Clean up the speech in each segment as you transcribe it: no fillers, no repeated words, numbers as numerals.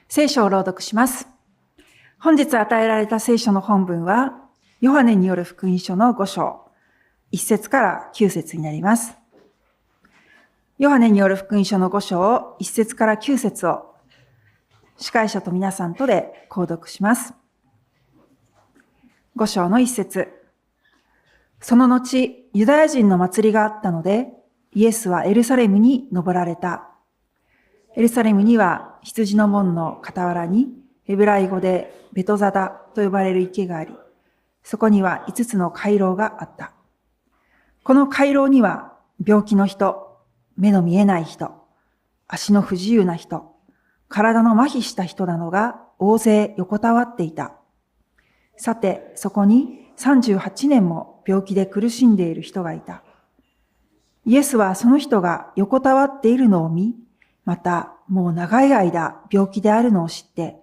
聖書を朗読します。本日与えられた聖書の本文は、ヨハネによる福音書の5章、1節から9節になります。ヨハネによる福音書の5章、1節から9節を、司会者と皆さんとで購読します。5章の1節。その後、ユダヤ人の祭りがあったので、イエスはエルサレムに登られた。エルサレムには羊の門の傍らにヘブライ語でベトザダと呼ばれる池があり、そこには5つの回廊があった。この回廊には病気の人、目の見えない人、足の不自由な人、体の麻痺した人などが大勢横たわっていた。さて、そこに38年も病気で苦しんでいる人がいた。イエスはその人が横たわっているのを見、また、もう長い間病気であるのを知って、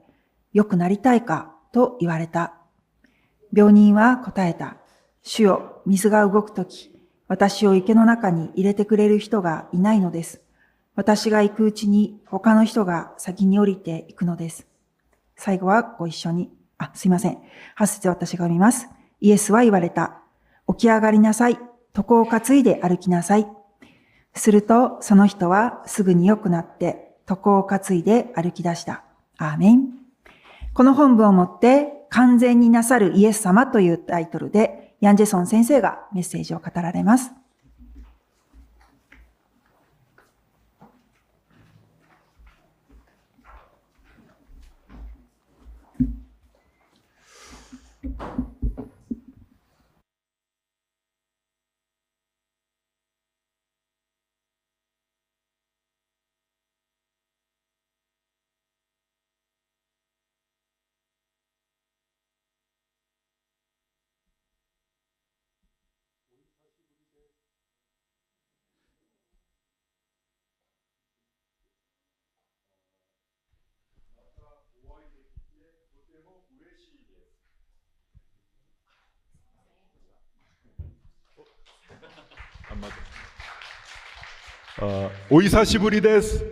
良くなりたいかと言われた。病人は答えた。主よ、水が動くとき、私を池の中に入れてくれる人がいないのです。私が行くうちに他の人が先に降りていくのです。最後はご一緒に。すいません。8節私が読みます。イエスは言われた。起き上がりなさい。床を担いで歩きなさい。すると、その人はすぐに良くなって、床を担いで歩き出した。アーメン。この本文をもって、完全になさるイエス様というタイトルで、ヤン・ジェソン先生がメッセージを語られます。お久しぶりです。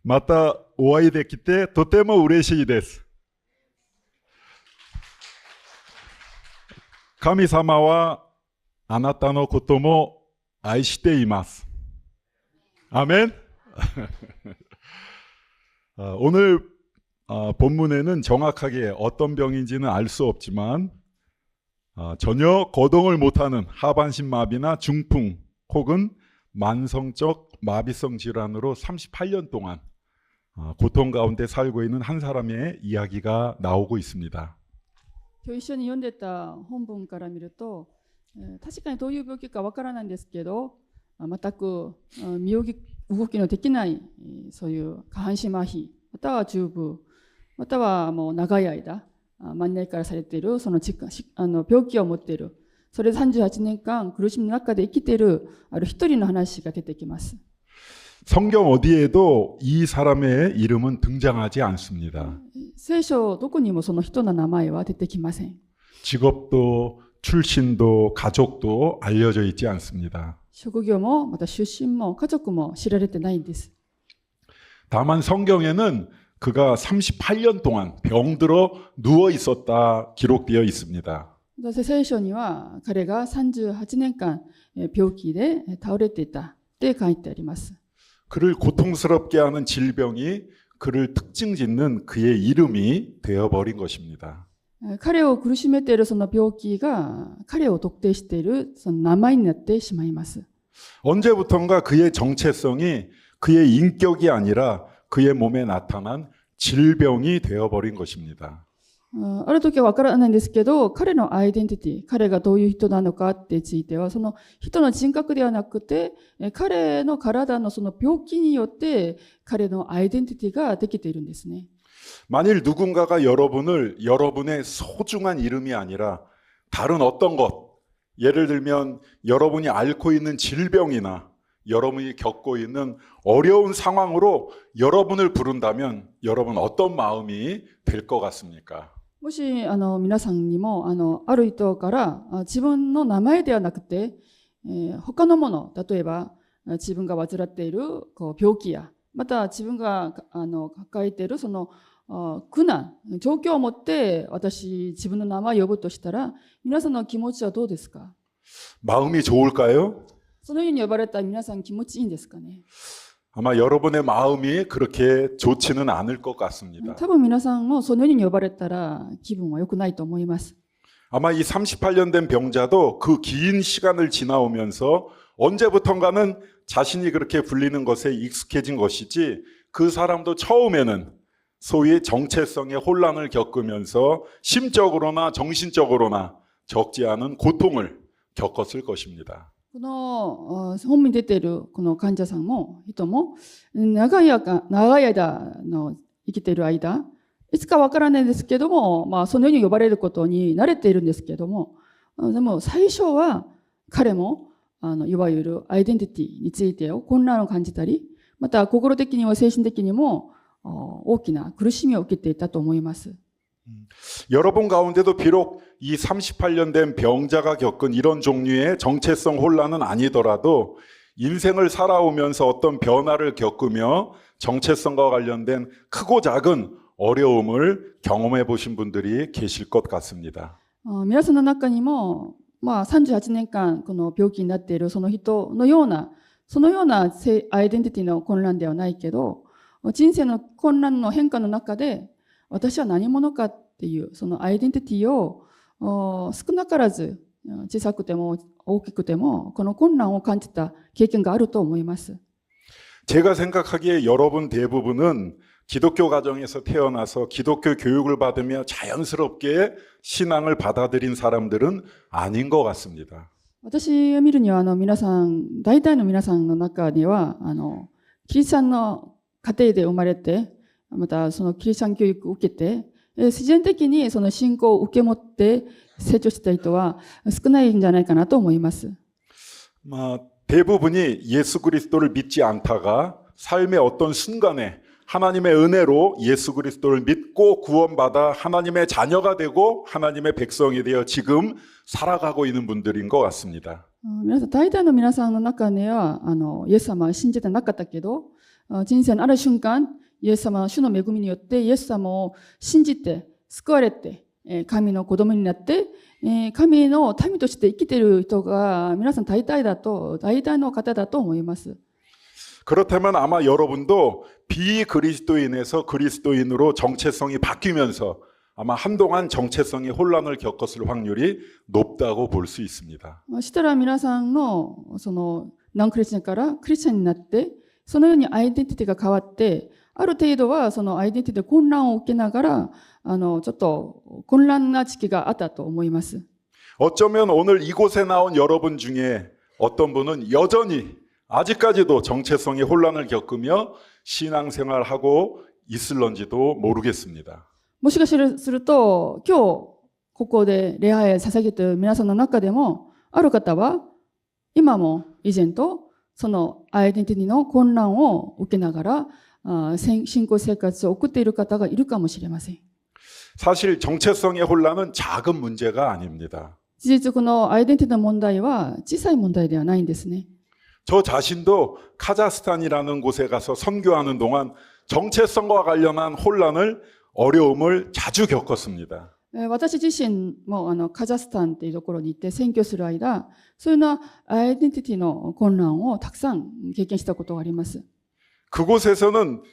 またお会いできてとても嬉しいです。神様はあなたのことも愛しています。아멘. 오늘 본문에는 정확하게 어떤 병인지는 알 수 없지만 전혀 거동을 못하는 하반신 마비나 중풍 혹은 만성적 마비성 질환으로 38년 동안 고통 가운데 살고 있는 한 사람의 이야기가 나오고 있습니다. 今日一緒に読んでた本文から見ると、確かにどういう病気かわからないんですけど、全く身動きのできないそういう下半身麻痺、または中風、またはもう長い間万年からされているその病気を持っている。それで38年間苦しみの中で生きているある一人の話が出てきます。 성경 어디에도 이 사람의 이름은 등장하지 않습니다. 聖書どこにもその人の名前は出てきません。 직업도 출신도 가족도 알려져 있지 않습니다. 職業もまた出身も家族も知られてないんです。 다만 성경에는 그가 38년 동안 병들어 누워 있었다 기록되어 있습니다. 聖書には彼が38年間病気で倒れていたって書いてあります。 그를 고통스럽게 하는 질병이 그를 특징 짓는 그의 이름이 되어버린 것입니다. 彼を苦しめているその病気が彼を特定しているその名前になってしまいます。 언제부턴가 그의 정체성이 그의 인격이 아니라 그의 몸에 나타난 질병이 되어버린 것입니다. ある時は分からないんですけど、彼のアイデンティティ、彼がどういう人なのかってついては、その人の人格ではなくて、彼の体のその病気によって彼のアイデンティティができているんですね。 만일 누군가가 여러분을 여러분의 소중한 이름이 아니라 다른 어떤 것, 예를 들면 여러분이 앓고 있는 질병이나 여러분이 겪고 있는 어려운 상황으로 여러분을 부른다면 여러분 어떤 마음이 될 것 같습니까? もし皆さんにもある人から自分の名前ではなくて、他のもの、例えば自分が患っている病気やまた自分が抱えているその苦難、状況をもって自分の名前を呼ぶとしたら、皆さんの気持ちはどうですか？ 마음이 좋을까요? そのように呼ばれた皆さん気持ちいいんですかね？ 아마 여러분의 마음이 그렇게 좋지는 않을 것 같습니다. 多分皆さんもそのように呼ばれたら気分は良くないと思います。 아마 이 38년 된 병자도 그 긴 시간을 지나오면서 언제부턴가는 자신이 그렇게 불리는 것에 익숙해진 것이지, 그 사람도 처음에는 소위 정체성의 혼란을 겪으면서 심적으로나 정신적으로나 적지 않은 고통을 겪었을 것입니다. この本に出ているこの患者さんも人も長い間の生きている間、いつかわからないですけども、そのように呼ばれることに慣れているんですけども、でも最初は彼もいわゆるアイデンティティについて混乱を感じたり、また心的にも精神的にも大きな苦しみを受けていたと思います。 여러분 가운데도 비록 이 38년 된 병자가 겪은 이런 종류의 정체성 혼란은 아니더라도 인생을 살아오면서 어떤 변화를 겪으며 정체성과 관련된 크고 작은 어려움을 경험해 보신 분들이 계실 것 같습니다. 皆さんの中にも、38年間この病気になっているその人のような、そのようなアイデンティティの混乱ではないけど、人生の混乱の変化の中で、私は何者かっていうそのアイデンティティを少なからず小さくても大きくてもこの混乱を感じた経験があると思います。 제가 생각하기에 여러분 대부분은 기독교 가정에서 태어나서 기독교 교육을 받으며 자연스럽게 신앙을 받아들인 사람들은 아닌 것 같습니다. 私が見るには皆さん、大体の皆さんの中にはキリスチャンの家庭で生まれて、またそのキリスチャン教育を受けて、自然的にその信仰を受け持って成長した人は少ないんじゃないかなと思います。 대부분이 예수 그리스도를 믿지 않다가 삶의 어떤 순간에 하나님의 은혜로 예수 그리스도를 믿고 구원받아 하나님의 자녀가 되고 하나님의 백성이 되어 지금 살아가고 있는 분들인 것 같습니다. 皆さん、大体の皆さんの中にはイエス様は信じてなかったけど、人生のある瞬間、イエス様の主の恵みによってイエス様を信じて救われて、神の子供になって、神の民として生きている人が皆さん大体の方だと思います。 그렇다면 아마 여러분도 비그리스도인에서 그리스도인으로 정체성이 바뀌면서 아마 한동안 정체성의 혼란을 겪었을 확률이 높다고 볼 수 있습니다. したら皆さんのそのノンクリスチャンからクリスチャンになって、そのようにアイデンティティが変わって、ある程度はそのアイデンティティで混乱を受けながら、ちょっと混乱な時期があったと思います。 어쩌면 오늘 이곳에 나온 여러분 중에 어떤 분은 여전히 아직까지도 정체성의 혼란을 겪으며 신앙생활하고 있을런지도 모르겠습니다. もしかすると、今日ここで礼拝を捧げている皆さんの中でも、ある方は今も以前とそのアイデンティティの混乱を受けながら信仰生活を送っている方がいるかもしれません。 사실 정체성의 혼란은 작은 문제가 아닙니다. 事実、このアイデンティティの問題は小さい問題ではないんですね。 저 자신도 카자흐스탄이라는 곳에 가서 선교하는 동안 정체성과 관련한 혼란을, 어려움을 자주 겪었습니다. 私自身もカザフスタンというところに行って宣教する間、そういうようなアイデンティティの混乱をたくさん経験したことがあります。 그곳에서는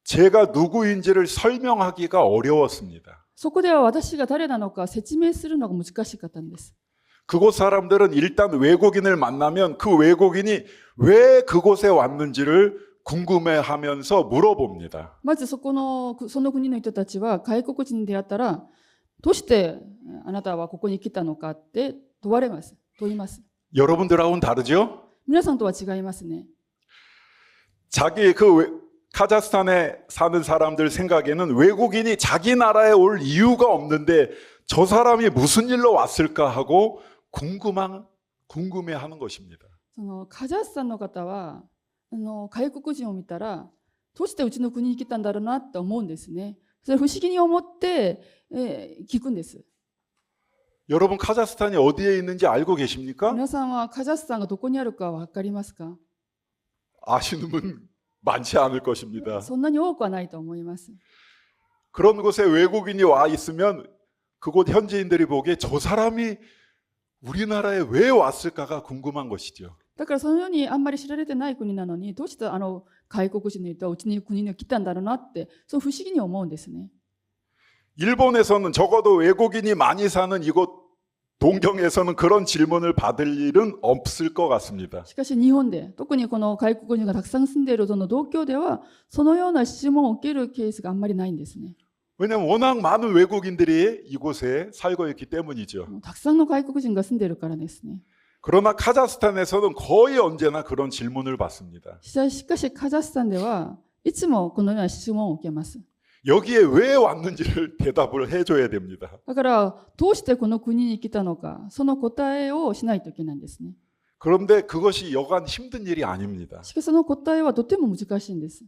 제가 누구인지를 설명하기가 어려웠습니다. そこでは私が誰なのか説明するのが難しかったんです。 그곳 사람들은 일단 외국인을 만나면 그 외국인이 왜 그곳에 왔는지를 궁금해하면서 물어봅니다. まずその国の人たちは外国人に出会ったら、どうしてあなたはここに来たのかって問います。 여러분들하고는 다르죠? 皆さんとは違いますね。 자기 카자흐스탄에 사는 사람들 생각에는 외국인이 자기 나라에 올 이유가 없는데 저 사람이 무슨 일로 왔을까 하고 궁금해하는 것입니다. そのカザフスタンの方は外国人を見たらどうしてうちの国に来たんだろうなって思うんですね。それ不思議に思って聞くんです。 여러분 카자흐스탄이 어디에 있는지 알고 계십니까? 皆さんはカザフスタンがどこにあるか分かりますか？ 아시는 분 많지 않을 것입니다. そんなに多くはないと思います。 그런 곳에 외국인이 와 있으면 그곳 현지인들이 보기에 저 사람이 우리나라에 왜 왔을까가 궁금한 것이죠. だからそのようにあんまり知られてない国なのにどうして外国人の人はうちの国に来たんだろうなってそう不思議に思うんですね。 일본에서는 적어도 외국인이 많이 사는 이곳 동경에서는 그런 질문을 받을 일은 없을 것 같습니다. しかし日本で特にこの外国人がたくさん住んでいるその同郷ではそのような質問を受けるケースがあんまりないんですね。 왜냐하면 워낙 많은 외국인들이 이곳에 살고 있기 때문이죠. たくさんの外国人が住んでいるからですね。 그러나 카자흐스탄에서는 거의 언제나 그런 질문을 받습니다. しかしカザフスタンではいつもこのような質問を受けます。 여기에 왜 왔는지를 대답을 해줘야 됩니다. だからどうしてこの国に来たのかその答えをしないといけないんですね。 그런데 그것이 여간 힘든 일이 아닙니다. しかしその答えはとても難しいんです。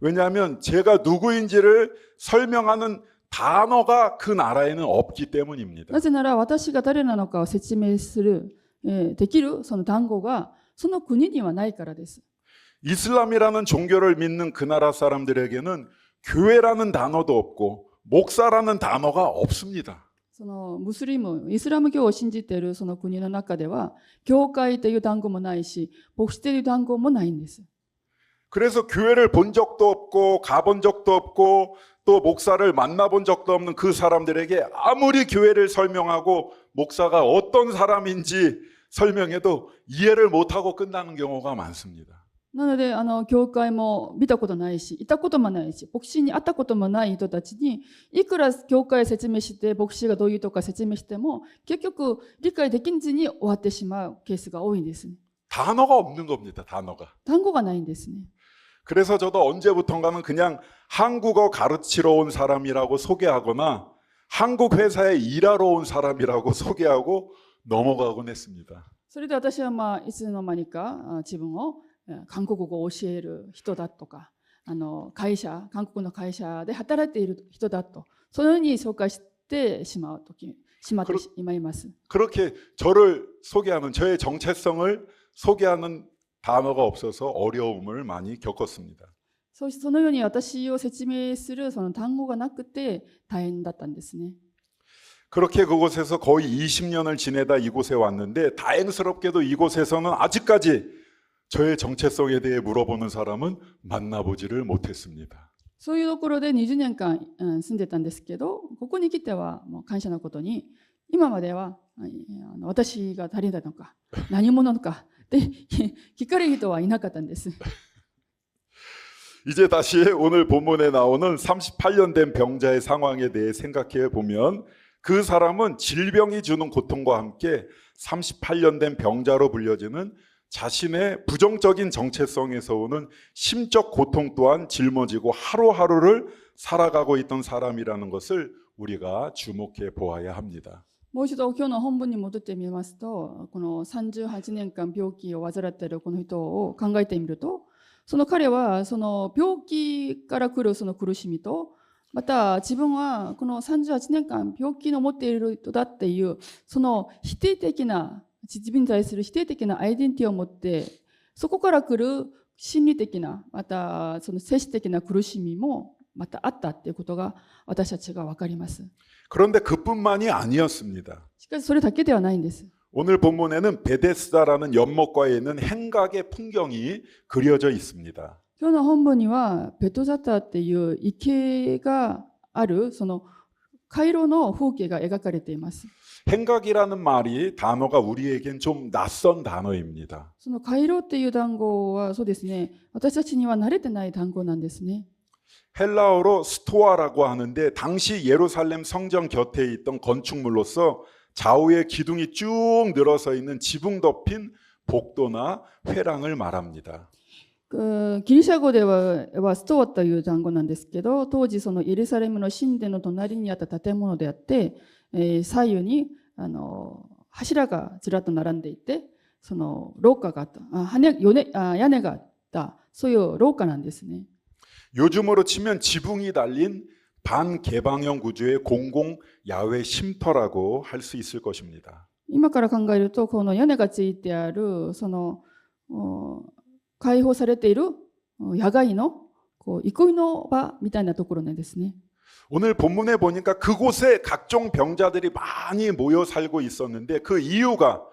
왜냐하면 제가 누구인지를 설명하는 단어가 그 나라에는 없기 때문입니다. なぜなら私が誰なのかを説明する、できるその単語がその国にはないからです。 이슬람이라는 종교를 믿는 그 나라 사람들에게는 교회라는 단어도 없고 목사라는 단어가 없습니다. そのムスリム、イスラム教を信じているその国の中では教会という単語もないし牧師という単語もないんです。 그래서 교회를 본 적도 없고 가본 적도 없고 또 목사를 만나본 적도 없는 그 사람들에게 아무리 교회를 설명하고 목사가 어떤 사람인지 설명해도 이해를 못하고 끝나는 경우가 많습니다. なので教会も見たことないしいたこともないし牧師に会ったこともない人たちにいくら教会を説明して牧師がどういうとか説明しても結局理解できずに終わってしまうケースが多いんです。 단어가 없는 겁니다. 단어가. 単語がないんですね。 그래서 저도 언제부턴가는 그냥 한국어 가르치러 온 사람이라고 소개하거나 한국 회사에 일하러 온 사람이라고 소개하고 넘어가곤 했습니다. それで私はいつの間にか自分を韓国語を教える人だとか韓国の会社で働いている人だとそのように紹介してしまってしまいます。 그렇게 저를 소개하는 저의 정체성을 소개하는 단어가 없어서 어려움을 많이 겪었습니다. そのように私を説明するその単語がなくて大変だったんですね。 그렇게 그곳에서 거의 20년을 지내다 이곳에 왔는데 다행스럽게도 이곳에서는 아직까지 저의 정체성에 대해 물어보는 사람은 만나보지를 못했습니다. そういうところで20年間住んでたんですけどここに来てはもう感謝のことに今までは私が誰なのか何者なのかって聞かれる人はいなかったんです。 이제 다시 오늘 본문에 나오는 38년 된 병자의 상황에 대해 생각해 보면 그 사람은 질병이 주는 고통과 함께 38년 된 병자로 불려지는 자신의 부정적인 정체성에서 오는 심적 고통 또한 짊어지고 하루하루를 살아가고 있던 사람이라는 것을 우리가 주목해 보아야 합니다. もう一度今日の本文に戻ってみますとこの38年間病気を患っているこの人を考えてみるとその彼はその病気から来るその苦しみとまた自分はこの38年間病気の持っている人だっていうその否定的な自分に対する否定的なアイデンティティを持ってそこから来る心理的なまたその精神的な苦しみもまたあったっていうことが私たちが分かります。 그런데 그뿐만이 아니었습니다. しかしそれだけではないんです。 오늘 본문에는 베데스다라는 연못가에 있는 행각의 풍경이 그려져 있습니다. 今日の本文にはベトザタっていう池があるその回廊の風景が描かれています。 행각이라는 말이 단어가 우리에겐 좀 낯선 단어입니다. その回廊っていう単語はそうですね私たちには慣れてない単語なんですね。 헬라어로 스토아라고 하는데 당시 예루살렘 성전 곁에 있던 건축물로서 좌우에 기둥이 쭉 늘어서 있는 지붕 덮인 복도나 회랑을 말합니다. ギリシャ語ではストアという単語なんですけど当時そのエルサレムの神殿の隣にあった建物であって、左右に柱がずらっと並んでいてその廊下があった屋根があったそういう廊下なんですね。 요즘으로 치면 지붕이 달린 반개방형 구조의 공공 야외 쉼터라고 할 수 있을 것입니다. 今から考えるとこの屋根がついてあるその開放されている野外のこう憩いの場みたいなところなんですね。 오늘 본문에 보니까 그곳에 각종 병자들이 많이 모여 살고 있었는데 그 이유가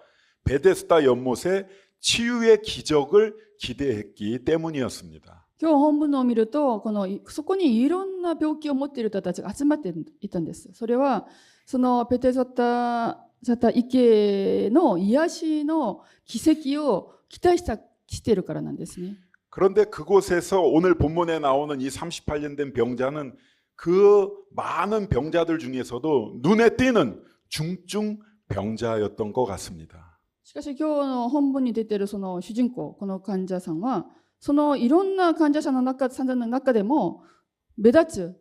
베데스다 연못의 치유의 기적을 기대했기 때문이었습니다. 今日本文を見るとそこにいろんな病気を持っている人たちが集まっていたんです。それはそのペテサタ池の癒しの奇跡を期待しているからなんですね。 그런데 그곳에서 오늘 본문에 나오는 이 38년 된 병자는 그 많은 병자들 중에서도 눈에 띄는 중증 병자였던 것 같습니다. しかし今日の本文に出ているその主人公、この患者さんは、そのいろんな患者さんの中でも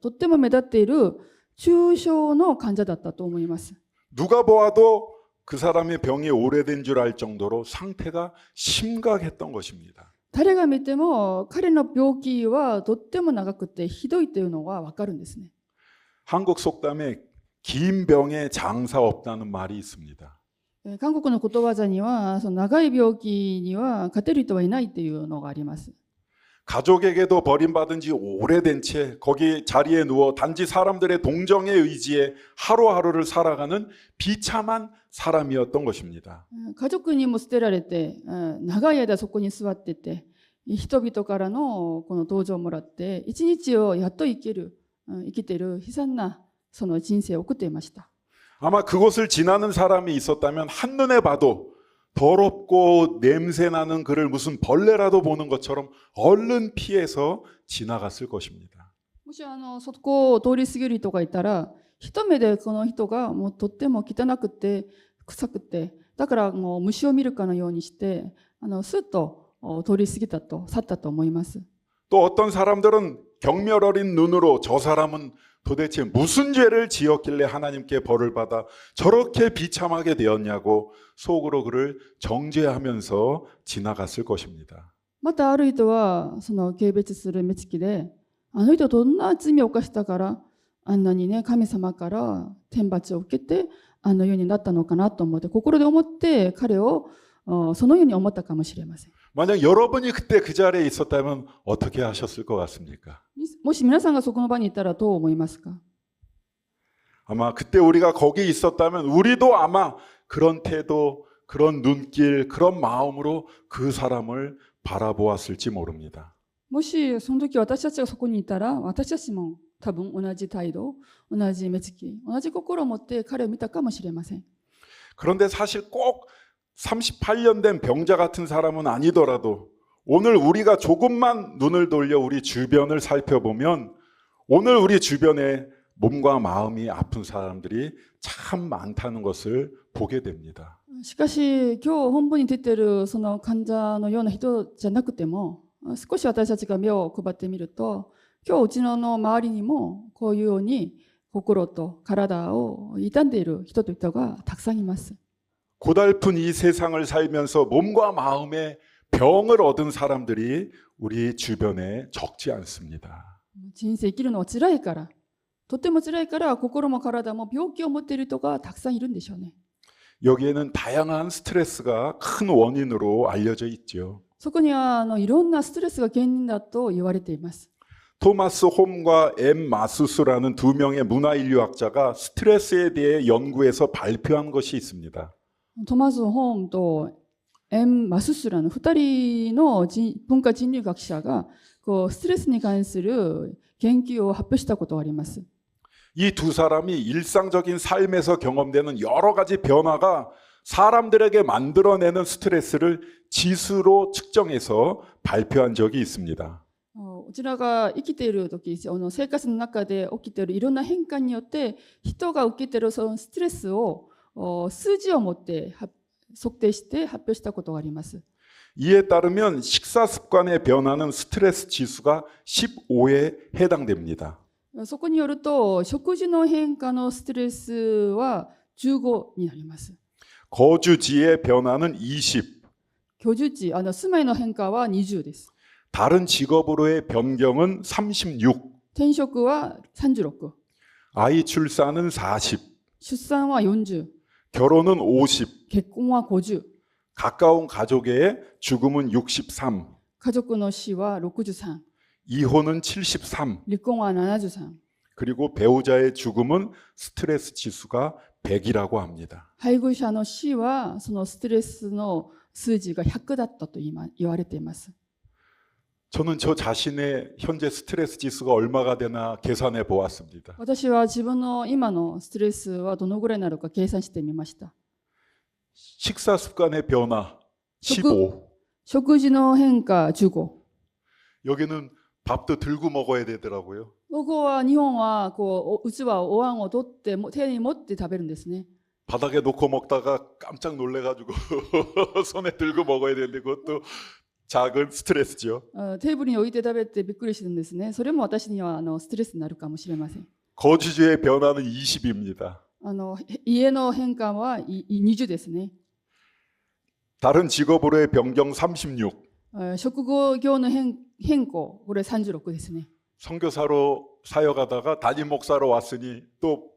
とっても目立っている重症の患者だったと思います。 누가 보아도 그 사람의 병이 오래된 줄 알 정도로 상태가 심각했던 것입니다. 誰が見ても彼の病気はとっても長くてひどいというのがわかるんですね。 한국 속담에 긴 병에 장사 없다는 말이 있습니다. 韓国のことわざには、その長い病気には勝てる人はいないというのがあります。 가족에게도 버림받은 지 오래된 채 거기 자리에 누워 단지 사람들의 동정의 의지에 하루하루를 살아가는 비참한 사람이었던 것입니다. 家族にも捨てられて、長い間そこに座ってて、人々からのこの同情をもらって、一日をやっと生きている悲惨なその人生を送っていました。 아마 그곳을 지나는 사람이 있었다면 한눈에 봐도 더럽고 냄새나는 그를 무슨 벌레라도 보는 것처럼 얼른 피해서 지나갔을 것입니다. もしそこを通り過ぎる人がいたら、一目でこの人がもうとっても汚くて臭くて、だからもう虫を見るかのようにしてスッと通り過ぎたと去ったと思います。 또 어떤 사람들은 경멸 어린 눈으로 저 사람은 도대체 무슨 죄를 지었길래 하나님께 벌을 받아 저렇게 비참하게 되었냐고 속으로 그를 정죄하면서 지나갔을 것입니다. またある人はその軽蔑する目つきで、あの人どんな罪を犯したからあんなにね神様から天罰を受けてあのようになったのかなと思って心で思って彼をそのように思ったかもしれません。 만약 여러분이 그때 그 자리에 있었다면 어떻게 하셨을 것 같습니까? もし皆さんがそこの場にいたらどう思いますか？ 아마 그때 우리가 거기 있었다면 우리도 아마 그런 태도, 그런 눈길, 그런 마음으로 그 사람을 바라보았을지 모릅니다. もしその時私たちがそこにいたら、私たちも多分同じ態度、同じ目つき、同じ心を持って彼を見たかもしれません。 그런데 사실 꼭 38년 된 병자 같은 사람은 아니더라도 오늘 우리가 조금만 눈을 돌려 우리 주변을 살펴보면 오늘 우리 주변에 몸과 마음이 아픈 사람들이 참 많다는 것을 보게 됩니다. しかし今日本文に出ているその患者のような人じゃなくても、少し私たちが目を配ってみると、今日うちの周りにもこういうように心と体を傷んでいる人といったがたくさんいます。 고달픈 이 세상을 살면서 몸과 마음에 병을 얻은 사람들이 우리 주변에 적지 않습니다. 人生生きるのは辛いから、とても辛いから心も体も病気を持っている人がたくさんいるんでしょうね。 여기에는 다양한 스트레스가 큰 원인으로 알려져 있죠. そこにはいろんなストレスが原因だと言われています。 토마스 홈과 엠 마수스라는 두 명의 문화인류학자가 스트레스에 대해 연구해서 발표한 것이 있습니다. トマス・ホームとエン・マススラの2人の文化人類学者がストレスに関する研究を発表したことがあります。 이 두 사람이 일상적인 삶에서 경험되는 여러 가지 변화가 사람들에게 만들어내는 스트레스를 지수로 측정해서 발표한 적이 있습니다. こちらが生きている時、生活の中で起きているいろんな変化によって人が受けているそのストレスを数字を持って測定して発表したことがあります。 이에 따르면 식사 습관의 변화는 스트레스 지수가 15에 해당됩니다. そこによると食事の変化のストレスは15になります。 거주지의 변화는 20. 居住地、住まいの変化は20です。 다른 직업으로의 변경은 36. 転職は36、 아이 출산은 40. 出産は40、 결혼은 50. 結婚は50、 가까운 가족의 죽음은 63. 家族の死は63、 이혼은 73, 離婚は73、 그리고 배우자의 죽음은 스트레스 지수가 100이라고 합니다. 配偶者の死はそのストレスの数字が100だったと言われています。 저는 저 자신의 현재 스트레스 지수가 얼마가 되나 계산해 보았습니다. 私は自分の今のストレスはどのぐらいなのか計算してみました。 식사 습관의 변화 15. 食事の変化15。 여기는 밥도 들고 먹어야 되더라고요. ここは日本はこう器お椀を取って手に持って食べるんですね。 바닥에 놓고 먹다가 깜짝 놀래가지고 손에 들고 먹어야 되는데 그것도 작은 스트레스죠. テーブルに置いて食べてびっくりしてるんですね。それも私にはストレスになるかもしれません。 거주지의 변화는 20입니다. 家の変化は20ですね。 다른 직업으로의 변경 36. 職業の変更これ36ですね。 선교사로 사역하다가 담임 목사로 왔으니 또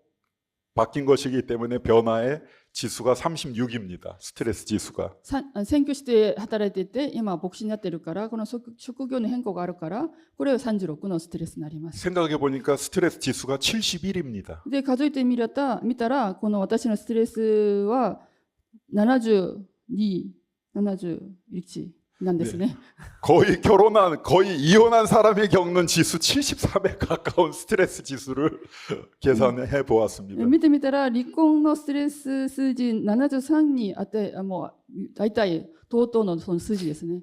바뀐 것이기 때문에 변화의 지수가 36입니다. 스트레스 지수가. 選挙して働いていて今牧師になってるからこの職業の変更があるからこれは36のストレスになります。 생각해 보니까 스트레스 지수가 71입니다. で数えてみたらこの私のストレスは72、71なんですね。 거의 이혼한 사람이 겪는 지수 73에 가까운 스트레스 지수를 계산해 보았습니다. 見てみたら離婚のストレス数字73にもう大体同等のその数字ですね。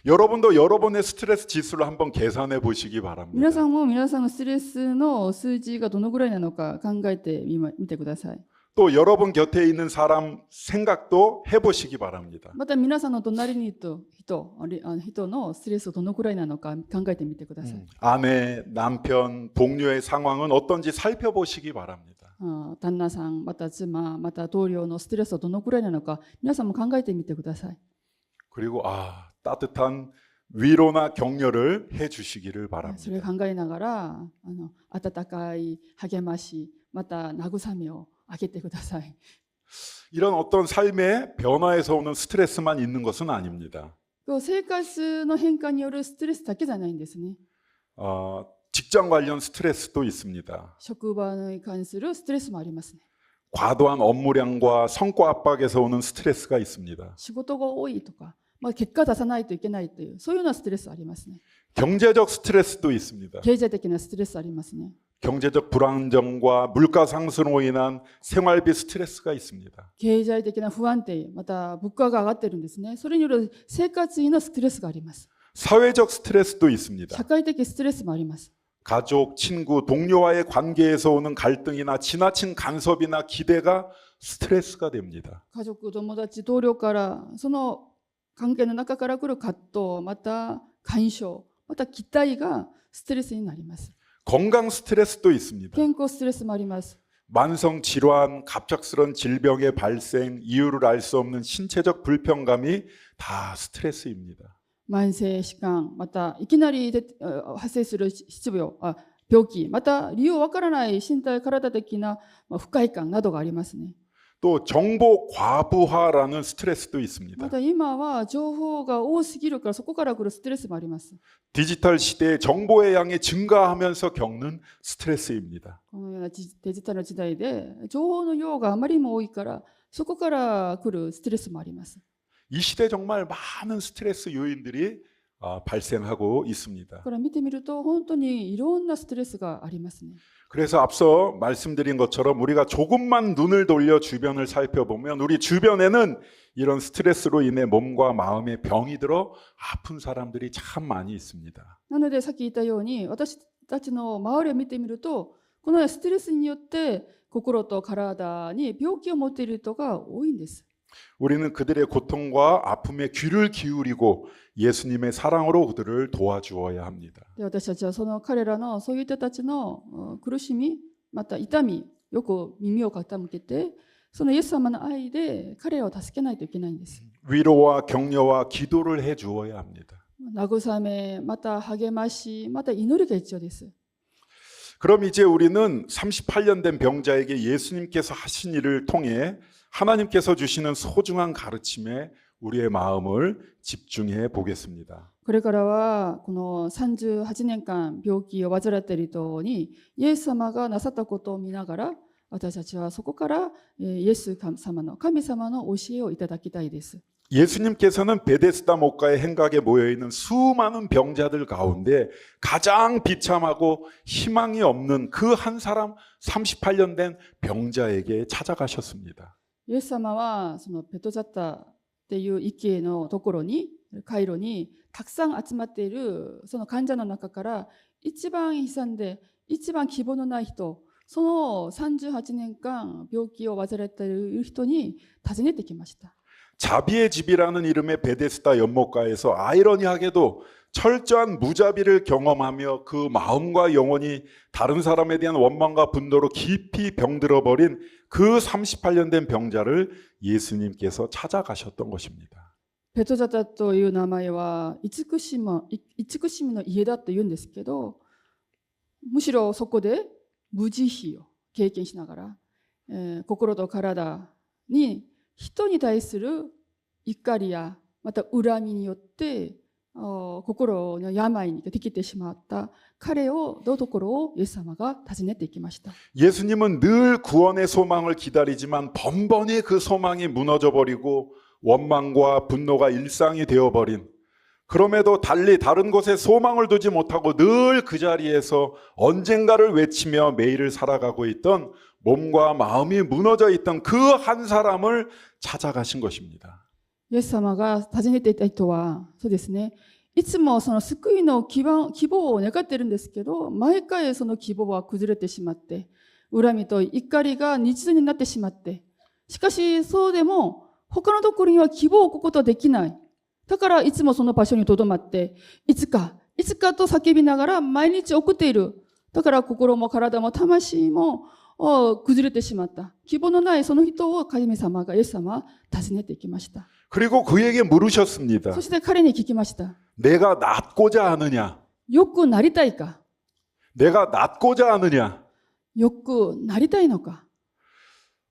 여러분도 여러분의 스트레스 지수를 한번 계산해 보시기 바랍니다. 皆さんも皆さんのストレスの数字がどのぐらいなのか考えてみてください。 또 여러분 곁에 있는 사람 생각도 해보시기 바랍니다. また皆さんの隣にいる人のストレスがどのくらいなのか考えてみてください。 아내, 남편, 동료의 상황은 어떤지 살펴보시기 바랍니다. 旦那さん、また妻、また同僚のストレスはどのくらいなのか皆さんも考えてみてください。 그리고 따뜻한 위로나 격려를 해주시기를 それを 바랍니다. 考えながら温かい励まし、また慰めをあげてください。 이런 어떤 삶의 변화에서 오는 스트레스만 있는 것은 아닙니다. 生活の変化によるストレスだけじゃないんですね。 직장 관련 스트레스도 있습니다. 職場に関するストレスもありますね。 과도한 업무량과 성과 압박에서 오는 스트레스가 있습니다. 仕事が多いとか、結果出さないといけないというそういうようなストレスありますね。 경제적 스트레스도 있습니다. 経済的なストレスありますね。 경제적 불안정과 물가 상승으로 인한 생활비 스트레스가 있습니다. 経済的な不安定、また物価が上がってるんですね。それによる生活費のストレスがあります。 사회적 스트레스도 있습니다. 社会的ストレスもあります。 가족, 친구, 동료와의 관계에서 오는 갈등이나 지나친 간섭이나 기대가 스트레스가 됩니다. 家族、友達、同僚からその関係の中から来る葛藤、また干渉、また期待がストレスになります。 건강 스트레스도 있습니다. 健康ストレスもあります。 만성 질환, 갑작스런 질병의 발생, 이유를 알 수 없는 신체적 불편감이 다 스트레스입니다. 慢性疾患、またいきなり発生する病気、また理由わからない身体、体的な不快感などがありますね。 또 정보 과부하라는 스트레스도 ま 있습니다. た今は情報が多すぎるからそこから来るストレスもあります。 디지털 시대에 정보의 양이 증가하면서 겪는 스트레스입니다. このようなデジタルの時代で情報の量があまりにも多いからそこから来るストレスもあります。 이 시대 정말 많은 스트레스 요인들이 발생하고 있습니다. これ見てみると本当にいろんなストレスがありますね。 그래서 앞서 말씀드린 것처럼 우리가 조금만 눈을 돌려 주변을 살펴보면 우리 주변에는 이런 스트레스로 인해 몸과 마음에 병이 들어 아픈 사람들이 참 많이 있습니다. なのでさっき言ったように私たちの周りを見てみるとこのようなストレスによって心と体に病気を持っている人が多いんです。 우리는 그들의 고통과 아픔에 귀를 기울이고 예수님의 사랑으로 그들을 도와주어야 합니다. で私たちはその彼らのそういう人たちの苦しみまた痛みよく耳を傾けてそのイエス様の愛で彼らを助けないといけないんです。 위로와 격려와 기도를 해주어야 합니다. 慰めまた励ましまた祈りが必要です。 그럼 이제 우리는 38년 된 병자에게 예수님께서 하신 일을 통해 하나님께서 주시는 소중한 가르침에 우리의 마음을 집중해 보겠습니다. これからはこの38年間病気を患っている人にイエス様がなさったことを見ながら、私たちはそこからイエス様の神様の教えをいただきたいです。 예수님께서는 베데스다 목가의 행각에 모여있는 수많은 병자들 가운데 가장 비참하고 희망이 없는 그 한 사람 38년 된 병자에게 찾아가셨습니다. イエス様はそのペトジャッタっていう池のところに、カイロにたくさん集まっているその患者の中から一番悲惨で一番希望のない人、その38年間病気を患っている人に訪ねてきました。 자비의 집이라는 이름의 베데스다 연못가에서 아이러니하게도 철저한 무자비를 경험하며 그 마음과 영혼이 다른 사람에 대한 원망과 분노로 깊이 병들어 버린 그 38년 된 병자를 예수님께서 찾아가셨던 것입니다. ペトジャタという名前は慈しみの家だと言うんですけど、むしろそこで無慈悲を経験しながら、心と体に人に対する怒りやまた恨みによって心の病にできてしまった彼のところをイエス様が訪ねていきました。 예수님은 늘 구원의 소망을 기다리지만 번번이 그 소망이 무너져 버리고 원망과 분노가 일상이 되어버린, 그럼에도 달리 다른 곳에 소망을 두지 못하고 늘 그 자리에서 언젠가를 외치며 매일을 살아가고 있던 몸과 마음이 무너져 있던 그 한 사람을 찾아가신 것입니다. イエス様が訪ねていた人は、そうですね、いつもその救いの希望を願っているんですけど、毎回その希望は崩れてしまって、恨みと怒りが日常になってしまって、しかしそうでも他のところには希望を置くことはできない。だからいつもその場所にとどまって、いつかと叫びながら毎日送っている。だから心も体も魂も崩れてしまった。希望のないその人を神様がイエス様は訪ねていきました。 그리고 그에게 물으셨습니다. そして彼に聞きました。 내가 낫고자 하느냐? よくなりたいか？ 내가 낫고자 하느냐? よくなりたいのか？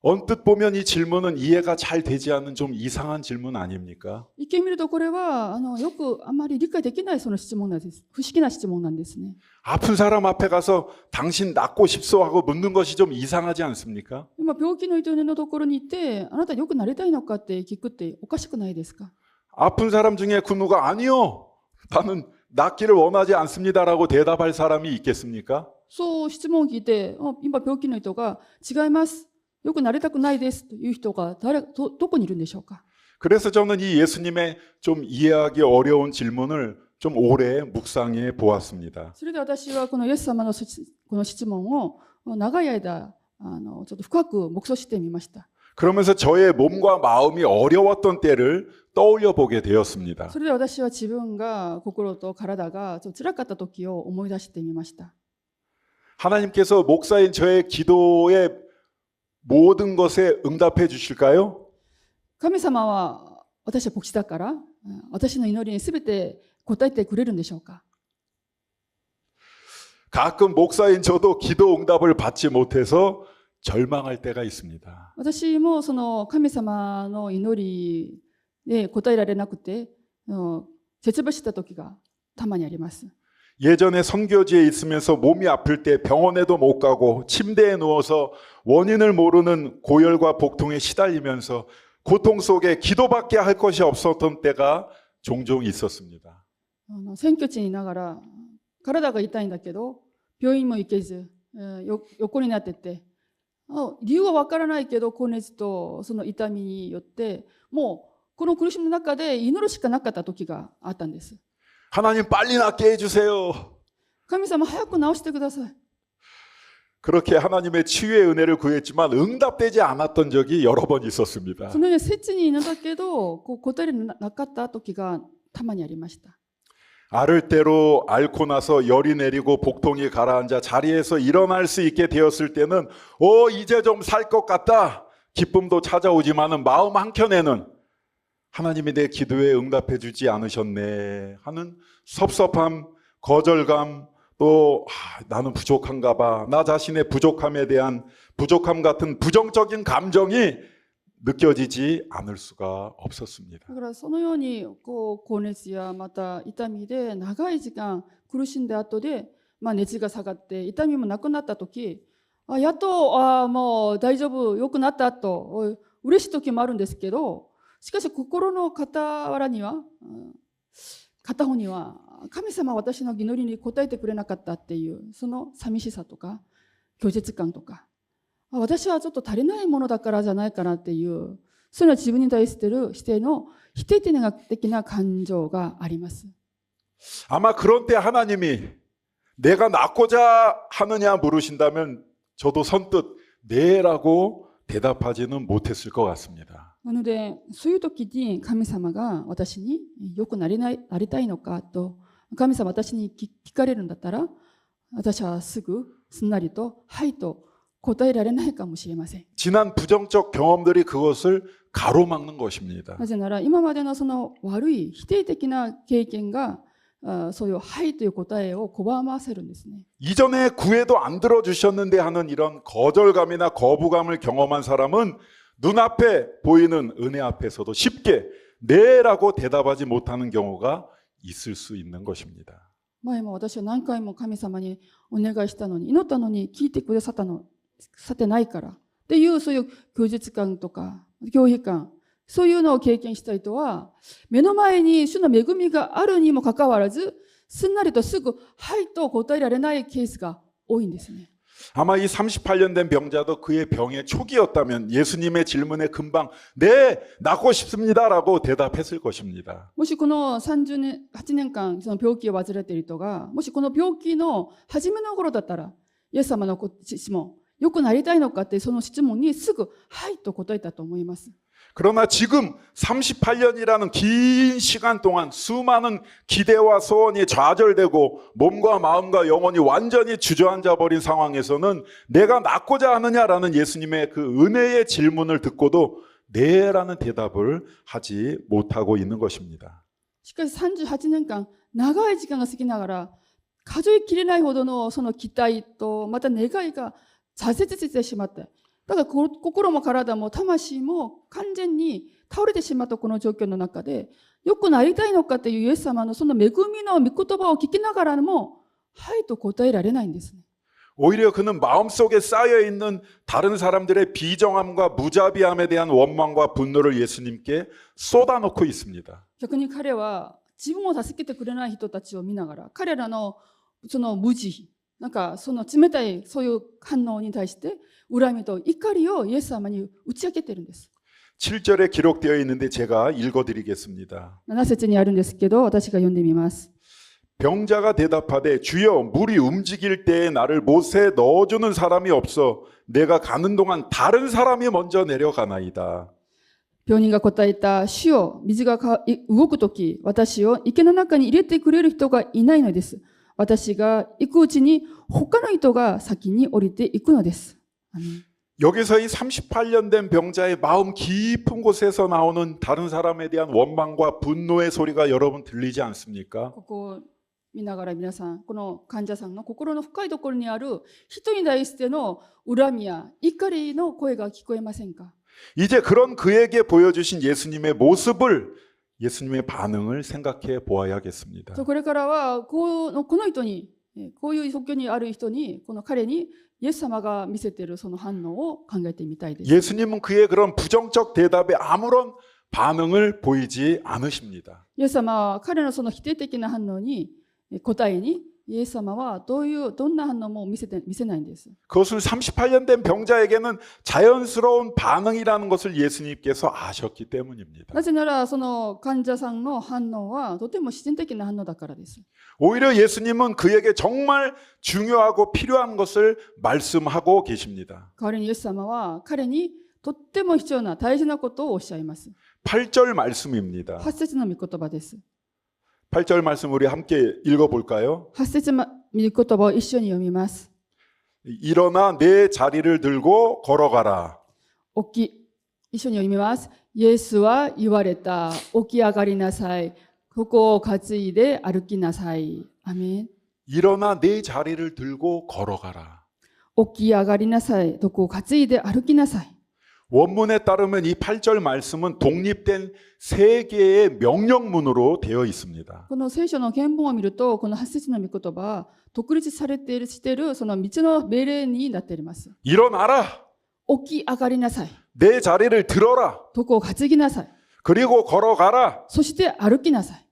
언뜻 보면 이 질문은 이해가 잘 되지 않는 좀 이상한 질문 아닙니까? 一見見るとこれはよくあまり理解できないその質問なんです。不思議な質問なんですね。 아픈 사람 앞에 가서 당신 낫고 싶소 하고 묻는 것이 좀 이상하지 않습니까? 今病気の人のところにいて、あなたよくなりたいのかって聞くっておかしくないですか？ 아픈 사람 중에 그 누가 아니요, 나는 낫기를 원하지 않습니다라고 대답할 사람이 있겠습니까? そう質問を聞いて、今病気の人が違います。よくなりたくないですという人がどこにいるんでしょうか？ 그래서 저는 이 예수님의 좀 이해하기 어려운 질문을 좀 오래 묵상해 보았습니다. それで私はこのイエス様のこの質問を長い間ちょっと深く黙想してみました。 그러면서 저의 몸과 마음이 어려웠던 때를 떠올려 보게 되었습니다. それで私は自分が心と体がちょっと辛かった時を思い出してみました。 하나님께서 목사인 저의 기도의 모든 것에 응답해 주실까요? 神様は私は牧師だから私の祈りにすべて答えてくれるんでしょうか？ 가끔 목사인 저도 기도 응답을 받지 못해서 절망할 때가 있습니다. 私もその神様の祈りで答えられなくて絶望した時がたまにあります。 예전에 선교지에 있으면서 몸이 아플 때 병원에도 못 가고 침대에 누워서 원인을 모르는 고열과 복통에 시달리면서 고통 속에 기도밖에 할 것이 없었던 때가 종종 있었습니다. 選挙地にいながら体が痛いんだけど病院も行けず横になってて理由はわからないけど高熱とその痛みによってもうこの苦しみの中で祈るしかなかった時があったんです。 하나님 빨리 낫게 해주세요. 神様早く治してください。 그렇게 하나님의 치유의 은혜를 구했지만 응답되지 않았던 적이 여러 번 있었습니다. そのように切に祈ったけど答えなかった時がたまにありました。 앓을 대로 앓고 나서 열이 내리고 복통이 가라앉아 자리에서 일어날 수 있게 되었을 때는 이제 좀 살 것 같다. 기쁨도 찾아오지만은 마음 한켠에는 하나님이 내 기도에 응답해 주지 않으셨네 하는 섭섭함, 거절감, 또 나는 부족한가 봐. 나 자신의 부족함에 대한 부족함 같은 부정적인 감정이 느껴지지 않을 수가 없었습니다. だからそのように高熱やまた痛みで長い時間苦しんだ後で、熱が下がって痛みもなくなった時、やっともう大丈夫良くなったと嬉しい時もあるんですけど、しかし心の傍らには片方には神様は私の祈りに応えてくれなかったっていうその寂しさとか拒絶感とか、私はちょっと足りないものだからじゃないかなっていう、そういうのは自分に対する否定的な感情があります。 아마 그런 때 하나님이 내가 낫고자 하느냐 물으신다면 저도 선뜻 네라고 대답하지는 못했을 것 같습니다. なのでそういう時に神様が私によくなりたいのかと神様私に聞かれるんだったら、私はすぐすんなりとはいと答えられないかもしれません。 지난 부정적 경험들이 그것을 가로막는 것입니다. なぜなら今までのその悪い否定的な経験がそういうはいという答えを拒ませるんですね。 이전에 구해도 안 들어주셨는데 하는 이런 거절감이나 거부감을 경험한 사람은 눈앞에 보이는 은혜 앞에서도 쉽게 네라고 대답하지 못하는 경우가 있을 수 있는 것입니다. 前も私は何回も神様にお願いしたのに、祈ったのに聞いてくださってないからっていう、そういう拒絶感とか拒否感、そういうのを経験した人は、目の前に主の恵みがあるにもかかわらず、すんなりとすぐはいと答えられないケースが多いんですね。 아마 이 38년 된 병자도 그의 병의 초기였다면 예수님의 질문에 금방 네, 낫고 싶습니다라고 대답했을 것입니다. もしこの8年間その病気を患っている人が、もしこの病気の初めの頃だったら、イエス様の質問、良くなりたいのかってその質問にすぐはいと答えたと思います。 그러나 지금 38년이라는 긴 시간 동안 수많은 기대와 소원이 좌절되고 몸과 마음과 영혼이 완전히 주저앉아 버린 상황에서는 내가 낫고자 하느냐라는 예수님의 그 은혜의 질문을 듣고도 네라는 대답을 하지 못하고 있는 것입니다. しかし38年間長い時間が過ぎながら数えきれないほどのその期待とまた願いが挫折してしまって、だから心も体も魂も完全に倒れてしまったこの状況の中で、良くなりたいのかというイエス様のその恵みの御言葉を聞きながらもはいと答えられないんですね。 오히려 그는 마음속에 쌓여있는 다른 사람들의 비정함과 무자비함에 대한 원망과 분노를 예수님께 쏟아놓고 있습니다. 逆に彼は自分を助けてくれない人たちを見ながら、彼らのその無慈悲、なんかその冷たいそういう反応に対して恨みと怒りをイエス様に打ち明けてるんです。 7절에 기록되어 있는데 제가 읽어드리겠습니다. 7節にあるんですけど、私が読んでみます。 병자가 대답하되 주여 물이 움직일 때에 나를 못에 넣어주는 사람이 없어 내가 가는 동안 다른 사람이 먼저 내려가나이다. 病人が答えた、主よ、水が動くとき、私を池の中に入れてくれる人がいないのです。私が行くうちに他の人が先に降りていくのです。 여기서 이 38년 된 병자의 마음 깊은 곳에서 나오는 다른 사람에 대한 원망과 분노의 소리가 여러분 들리지 않습니까? ここを見ながら皆さん、この患者さんの心の深いところにある人に対しての恨みや怒りの声が聞こえませんか？ 이제 그런 그에게 보여주신 예수님의 모습을 예수님의 반응을 생각해 보아야겠습니다. これからはこの人に、こういう状況にある人に、この彼にイエス様が見せているその反応を考えてみたいです。 예수님은 그의 그런 부정적 대답에 아무런 반응을 보이지 않으십니다. イエス様は彼のその否定的な反応に答えにイエス様はどんな反応も見せないんです。 그것은 38년 된 병자에게는 자연스러운 반응이라는 것을 예수님께서 아셨기 때문입니다. なぜならその患者さんの反応はとても自然的な反応だからです。 오히려 예수님은 그에게 정말 중요하고 필요한 것을 말씀하고 계십니다. 代わりにイエス様は彼にとっても必要な大事なことをおっしゃいます。 8절 말씀입니다. 8節の御言葉です。 8절 말씀 우리 함께 읽어볼까요? 8節御言葉を一緒に読みます。 일어나 내 자리를 들고 걸어가라. 一緒に読みます。イエスは言われた。起き上がりなさい。ここを担いで歩きなさい。アメン。 일어나 내 자리를 들고 걸어가라. 起き上がりなさい。どこを担いで歩きなさい。 원문에 따르면 이 8절 말씀은 독립된 세 개의 명령문으로 되어 있습니다. この聖書の原文を見ると、この8節の御言葉は独立されているしているその3つの命令になっています。 일어나라. 起き上がりなさい。 내 자리를 들어라. 床を担ぎなさい。 그리고 걸어가라. そして歩きなさい。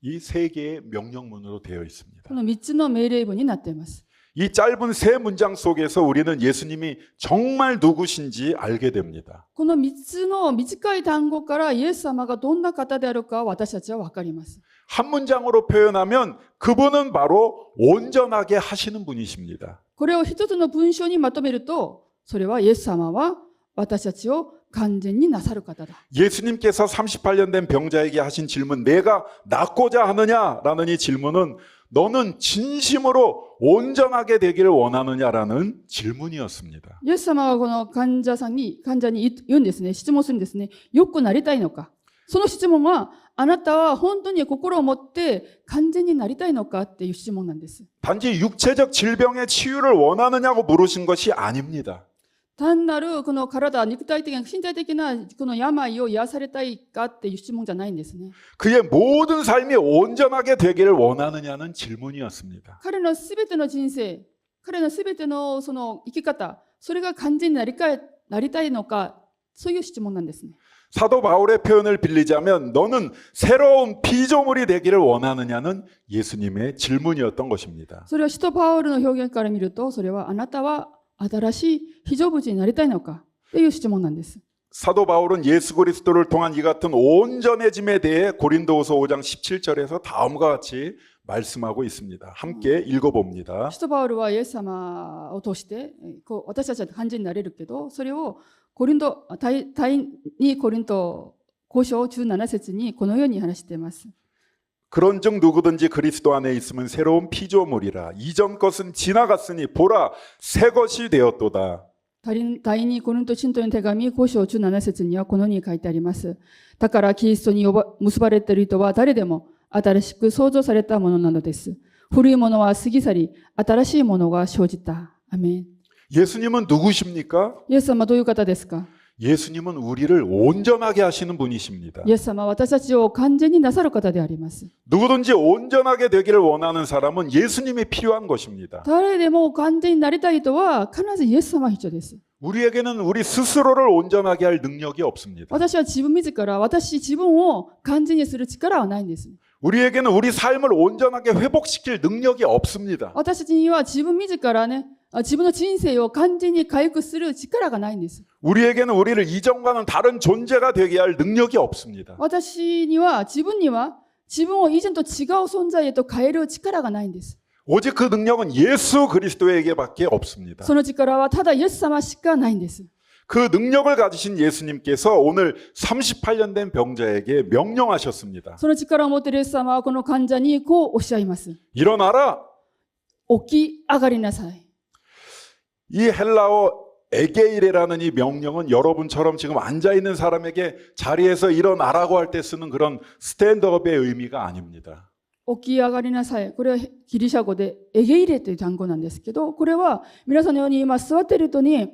이 세 개의 명령문으로 되어 있습니다. この3つの命令文になっています。 이 짧은 세 문장 속에서 우리는 예수님이 정말 누구신지 알게 됩니다. この3つの短い単語からイエス様がどんな方であるか私たちは分かります。 한 문장으로 표현하면 그분은 바로 온전하게 하시는 분이십니다. これを一つの文章にまとめると、それはイエス様は私たちを完全になさる方だ。 예수님께서 38년 된 병자에게 하신 질문, 내가 낫고자 하느냐라는 이 질문은 너는 진심으로 온전하게 되기를 원하느냐라는 질문이었습니다. イエス様はこの患者に言うんですね。質問するんですね。よくなりたいのか。その質問は、あなたは本当に心を持って完全になりたいのかっていう質問なんです。 단지 육체적 질병의 치유를 원하느냐고 물으신 것이 아닙니다. 単なるこの体、肉体的な、身体的なこの病を癒されたいかっていう質問じゃないんですね。 그의 모든 삶이 온전하게 되기를 원하느냐는 질문이었습니다. 彼のすべての人生、彼のすべてのその生き方、それが完全になりたいのか、そういう質問なんですね。 사도 바울의 표현을 빌리자면 너는 새로운 피조물이 되기를 원하느냐는 예수님의 질문이었던 것입니다. それは使徒パウルの表現から見ると、それはあなたは新しい非常物になりたいのかという質問なんです。 사도 바울은 예수 그리스도를 통한 이 같은 온전해짐에 대해 고린도후서 5장 17절에서 다음과 같이 말씀하고 있습니다. 함께 읽어봅니다. 使徒パウルはイエス様を通して私たちは完全になれるけど、それを第2コリント5章17節にこのように話しています。 그런즉 누구든지 그리스도 안에 있으면 새로운 피조물이라 이전 것은 지나갔으니 보라 새 것이 되었도다. 第2コリント信徒の手紙5章17節にはこのように書いてあります。だからキリストに結ばれている人は誰でも新しく創造されたものなのです。古いものは過ぎ去り、新しいものが生じた。アメン。 예수님은 누구십니까? イエス様はどういう方ですか？ 예수님은 우리를 온전하게 하시는 분이십니다. イエス様は私たちを完全になさる方であります。 누구든지 온전하게 되기를 원하는 사람은 예수님이 필요한 것입니다. 誰でも完全になりたい人は必ずイエス様が必要です。 우리에게는 우리 스스로를 온전하게 할 능력이 없습니다. 私は自分を完全にする力はないんです。 우리에게는 우리 삶을 온전하게 회복시킬 능력이 없습니다. 私たちには自分の人生を完全に回復する力がないんです。 우리에게는 우리를 이전과는 다른 존재가 되게 할 능력이 없습니다. 自分を以前と違う存在へと変える力がないんです。 오직 그 능력은 예수 그리스도에게밖에 없습니다. その力はただイエス様しかないんです。 그 능력을 가지신 예수님께서 오늘 38년 된 병자에게 명령하셨습니다. その力を持っているイエス様はこの患者にこうおっしゃいます。 일어나라. 起き上がりなさい。 이 헬라어 에게일이라는 이 명령은 여러분처럼 지금 앉아있는 사람에게 자리에서 일어나라고 할 때 쓰는 그런 스탠드업의 의미가 아닙니다. 起き上がりなさい。これはギリシャ語でエゲイレという単語なんですけど、これは皆さんのように今座っている人に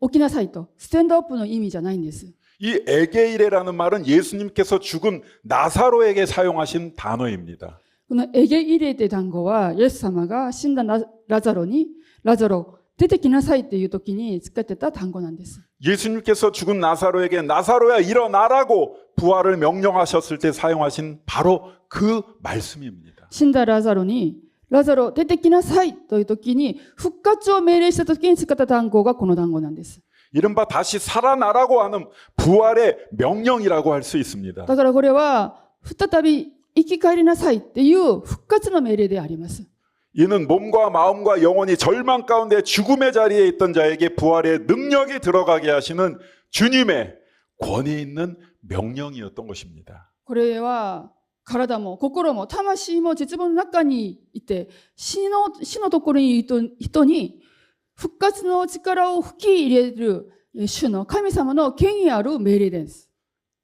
起きなさいと、スタンドアップの意味じゃないんです。 이 에게일이라는 말은 예수님께서 죽은 나사로에게 사용하신 단어입니다. このエゲイレという単語はイエス様が死んだラザロ出てきなさいっていう時に使ってた単語なんです。 예수님께서 죽은 나사로에게 나사로야 일어나라고 부활을 명령하셨을 때 사용하신 바로 그 말씀입니다. 死んだラザロ出てきなさいという時に復活を命令した時に使った単語がこの単語なんです。 이른바 다시 살아나라고 하는 부활의 명령이라고 할 수 있습니다. だからこれは再び生き返りなさいっていう復活の命令であります。 이는 몸과 마음과 영혼이 절망 가운데 죽음의 자리에 있던 자에게 부활의 능력이 들어가게 하시는 주님의 권위 있는 명령이었던 것입니다. これは体も心も魂も絶望の中にいて死のところにいる人に復活の力を吹き入れる主の神様の権威ある命令です。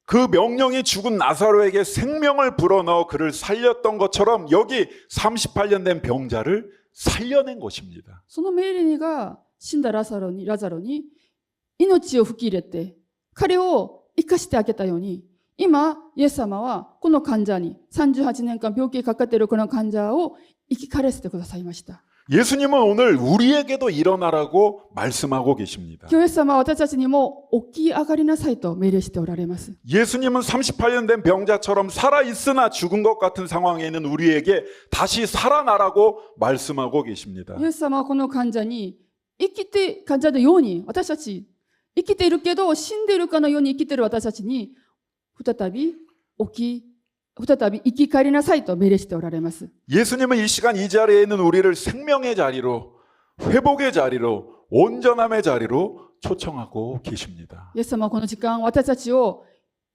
그 명령이 죽은 나사로에게 생명을 불어넣어 그를 살렸던 것처럼 여기 38년 된 병자를 살려낸 것입니다. その命令が死んだラザロに命を吹き入れて、彼を生かしてあげたように、今、イエス様はこの患者に、38年間病気にかかっているこの患者を生き返らせてくださいました。 예수님은 오늘 우리에게도 일어나라고 말씀하고 계십니다. 今日イエス様は私たちにも起き上がりなさいと命令しておられます。 예수님은 38년 된 병자처럼 살아있으나 죽은 것 같은 상황에 있는 우리에게 다시 살아나라고 말씀하고 계십니다. イエス様はこの患者に、患者のように、私たち、生きているけど死んでいるかのように生きている私たちに、再び生き返りなさいと命令しておられます。 예수님은 이 시간 이 자리에 있는 우리를 생명의 자리로, 회복의 자리로, 온전함의 자리로 초청하고 계십니다. イエス様はこの時間、私たちを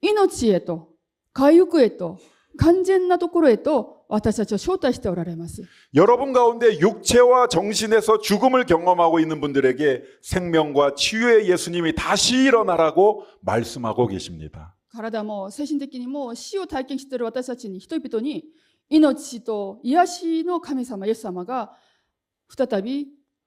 命へと、回復へと、完全なところへと、私たちを招待しておられます。 여러분 가운데 육체와 정신에서 죽음을 경험하고 있는 분들에게 생명과 치유의 예수님이 다시 일어나라고 말씀하고 계십니다. 体も精神的にも死を体験している私たちに、人々に命と癒しの神様、イエス様が再び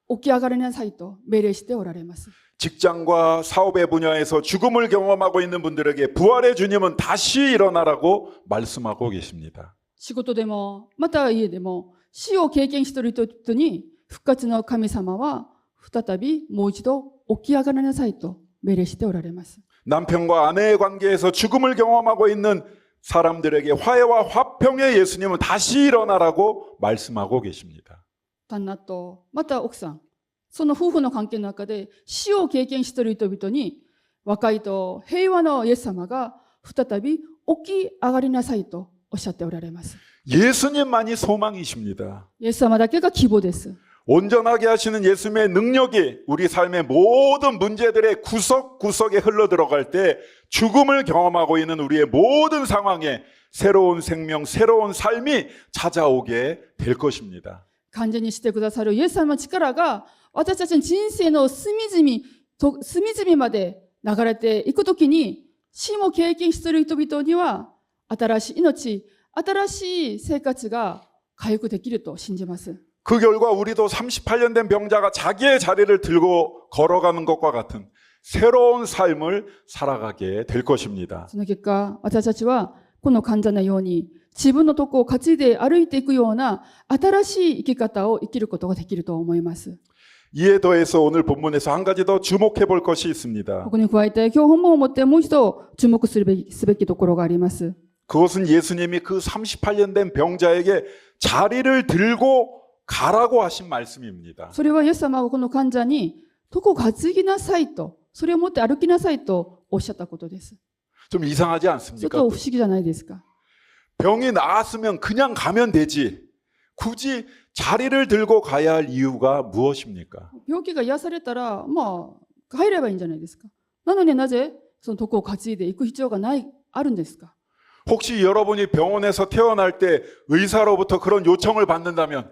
起き上がりなさいと命令しておられます。 직장과 사업의 분야에서 죽음을 경험하고 있는 분들에게 부활의 주님은 다시 일어나라고 말씀하고 계십니다. 仕事でも、また家でも、死を経験している人々に、復活の神様は再びもう一度起き上がりなさいと命令しておられます。 남편과 아내의 관계에서 죽음을 경험하고 있는 사람들에게 화해와 화평의 예수님은 다시 일어나라고 말씀하고 계십니다. 旦那と、また奥さん、その夫婦の関係の中で死を経験している人々に、和解と平和のイエス様が再び起き上がりなさいとおっしゃっておられます。 예수님만이 소망이십니다. イエス様だけが希望です。 온전하게 하시는 예수님의 능력이 우리 삶의 모든 문제들의 구석구석에 흘러들어갈 때 죽음을 경험하고 있는 우리의 모든 상황에 새로운 생명, 새로운 삶이 찾아오게 될 것입니다. 完全にしてくださるイエス様の力が私たちの人生の隅々まで流れていくときに、死も経験している人々には新しい命、新しい生活が回復できると信じます。 그 결과 우리도 38년 된 병자가 자기의 자리를 들고 걸어가는 것과 같은 새로운 삶을 살아가게 될 것입니다. その結果、私たちはこの患者のように自分のとこを担いで歩いていくような新しい生き方を生きることができると思います。 이에 더해서 오늘 본문에서 한 가지 더 주목해 볼 것이 こ 있습니다. こに加えて、今日本文をもってもう一度注目すべきところがあります。 그것은 예수님이 그 38년 된 병자에게 자리를 들고 가라고 하신 말씀입니다. それはイエス様がこの患者に床を担ぎなさいと、それを持って歩きなさいとおっしゃったことです。 좀 이상하지 ちょっ 않습니까? と不思議じゃないですか。 병이 나았으면 그냥 가면 되지. 굳이 자리를 들고 가야 할 이유가 무엇입니까? 病気が癒されたら、まあ、帰ればいいんじゃないですか。なのになぜその床を担いでいく必要があるんですか。 혹시 여러분이 병원에서 태어날 때 의사로부터 그런 요청을 받는다면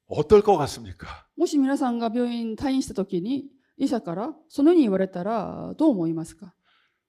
어떨 것 같습니까? もし皆さんが病院退院したときに医者からそのように言われたらどう思いますか。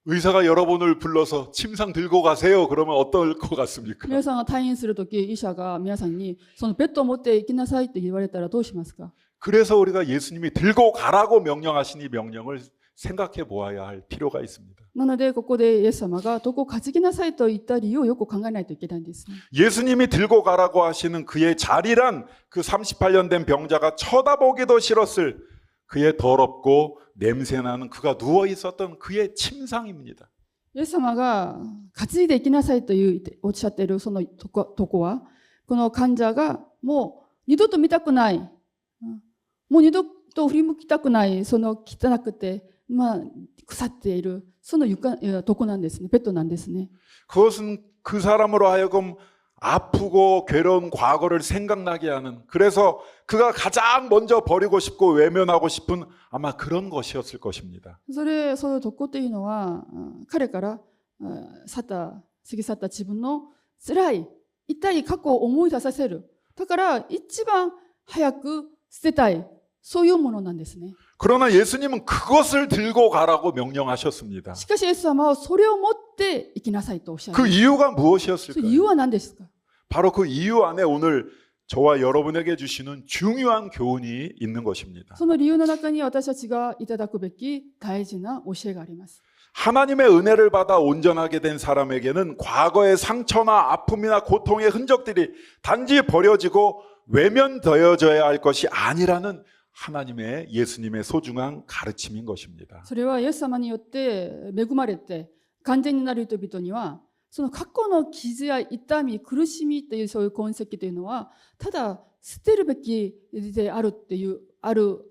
의사가 여러분을 불러서 침상 들고 가세요. 그러면 어떨 것 같습니까? 皆さんが退院するとき、医者が皆さんにそのベッドを持って行きなさいって言われたらどうしますか。 그래서 우리가 예수님이 들고 가라고 명령하신 이 명령을 생각해 보아야 할 필요가 있습니다. なのでここでイエス様が床を担ぎなさいと言った理由をよく考えないといけないんですね。 예수님이 들고 가라고 하시는 그의 자리란 그 38년 된 병자가 쳐다보기도 싫었을 그의 더럽고 냄새나는 그가 누워 있었던 그의 침상입니다. イエス様が担いで行きなさいとおっしゃっているその床は、この患者がもう二度と見たくない、もう二度と振り向きたくない、その汚くて、腐っているその床なんですね。ベッドなんですね。 그것은 그 사람으로 하여금 아프고 괴로운 과거를 생각나게 하는, 그래서 그가 가장 먼저 버리고 싶고 외면하고 싶은 아마 그런 것이었을 것입니다. その床というのは、彼から過ぎ去った自分の辛い痛い過去を思い出させる。だから一番早く捨てたい、そういうものなんですね。 그러나 예수님은 그것을 들고 가라고 명령하셨습니다. しかしイエス様はそれを持って行きなさいとおっしゃる。 그 이유가 その理由 무엇이었을까요? は何ですか。 바로 그 이유 안에 오늘 저와 여러분에게 주시는 중요한 교훈이 있는 것입니다. その理由の中に私たちがいただくべき大事な教えがあります。 하나님의 은혜를 받아 온전하게 된 사람에게는 과거의 상처나 아픔이나 고통의 흔적들이 단지 버려지고 외면되어져야 할 것이 아니라는 하나님의 예수님의 소중한 가르침인 것입니다. それはイエス様によって恵まれて完全になる人々にはその過去の傷や痛み苦しみというそういう痕跡というのはただ捨てるべきであるっていう